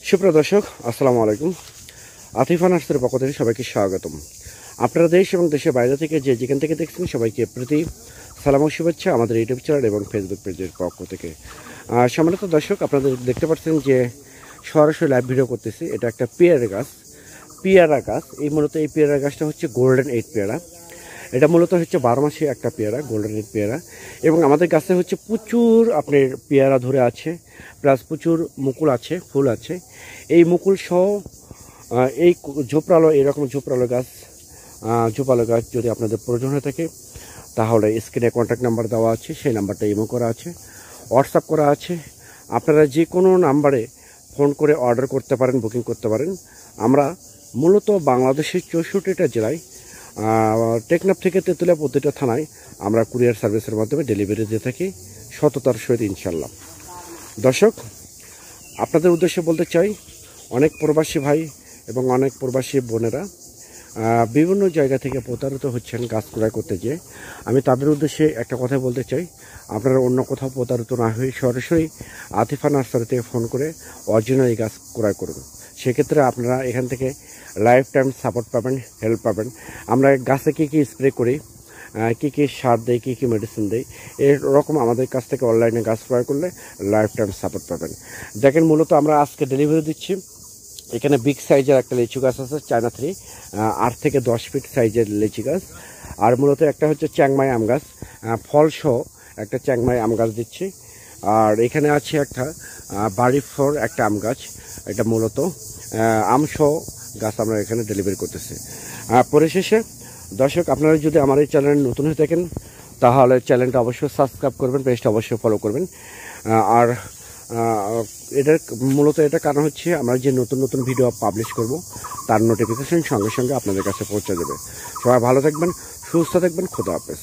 সুপ্রিয় দর্শক, আসসালামু আলাইকুম। আতিফা নার্সারির পক্ষ থেকে সবাইকে স্বাগতম। আপনারা দেশ এবং দেশের বাইরে থেকে যেখান থেকে দেখছেন সবাইকে প্রীতি সালাম ও শুভেচ্ছা আমাদের ইউটিউব চ্যানেল এবং ফেসবুক পেজের পক্ষ থেকে। সম্মানিত দর্শক, আপনাদের দেখতে পাচ্ছেন যে সরাসরি লাইভ ভিডিও করতেছি। এটা একটা পেয়ারা গাছ। মূলত এই পেয়ারা গাছটা হচ্ছে গোল্ডেন 8 পেয়ারা। এটা মূলত হচ্ছে 12 মাসে একটা পেয়ারা, গোল্ডেন 8 পেয়ারা। এবং আমাদের গাছে হচ্ছে প্রচুর আপনার পেয়ারা ধরে আছে, প্লাস প্রচুর মুকুল আছে, ফুল আছে। এই মুকুল সহ এই এরকম ঝোপড়ালো গাছ যদি আপনাদের প্রয়োজন হয়ে থাকে তাহলে স্ক্রিনে কন্ট্যাক্ট নাম্বার দেওয়া আছে, সেই নাম্বারটা ইমো করা আছে, হোয়াটসঅ্যাপ করা আছে। আপনারা যে কোনো নাম্বারে ফোন করে অর্ডার করতে পারেন, বুকিং করতে পারেন। আমরা মূলত বাংলাদেশের 64টা জেলায়, টেকনাফ থেকে তেঁতুলিয়া প্রতিটা থানায় আমরা কুরিয়ার সার্ভিসের মাধ্যমে ডেলিভারি দিয়ে থাকি সততার সহিত, ইনশাল্লাহ। দর্শক, আপনাদের উদ্দেশ্যে বলতে চাই, অনেক প্রবাসী ভাই এবং অনেক প্রবাসী বোনেরা বিভিন্ন জায়গা থেকে প্রতারিত হচ্ছেন গাছ ক্রয় করতে গিয়ে। আমি তাদের উদ্দেশ্যে একটা কথা বলতে চাই, আপনারা অন্য কোথাও প্রতারিত না হয়ে সরাসরি আতিফা নার্সারি থেকে ফোন করে অরিজিনাল এই গাছ ক্রয় করুন। সেক্ষেত্রে আপনারা এখান থেকে লাইফ টাইম সাপোর্ট পাবেন, হেল্প পাবেন। আমরা গাছে কী কী স্প্রে করি, কী কী সার দেয়, কী কী মেডিসিন দেয়, এরকম আমাদের কাছ থেকে অনলাইনে গাছ ক্রয় করলে লাইফ টাইম সাপোর্ট পাবেন। দেখেন, মূলত আমরা আজকে ডেলিভারি দিচ্ছি। এখানে বিগ সাইজের একটা লিচু গাছ আছে, চায়না 3, 8 থেকে 10 ফিট সাইজের লিচু গাছ। আর মূলত একটা হচ্ছে চ্যাংমাই আম গাছ, ফলসহ একটা চ্যাংমাই আম গাছ দিচ্ছি। আর এখানে আছে একটা বাড়ি ফর একটা আম গাছ। এটা মূলত আমসহ গাছ আমরা এখানে ডেলিভারি করতেছি। পরিশেষে দর্শক, আপনারা যদি আমার এই চ্যানেলে নতুন হয়ে থাকেন তাহলে চ্যানেলটা অবশ্যই সাবস্ক্রাইব করবেন, পেজটা অবশ্যই ফলো করবেন। আর মূলত এটা কারণ হচ্ছে আমরা যে নতুন নতুন ভিডিও পাবলিশ করব তার নোটিফিকেশন সঙ্গে সঙ্গে আপনাদের কাছে পৌঁছে যাবে। সবাই ভালো থাকবেন, সুস্থ থাকবেন, খোদা হাফেজ।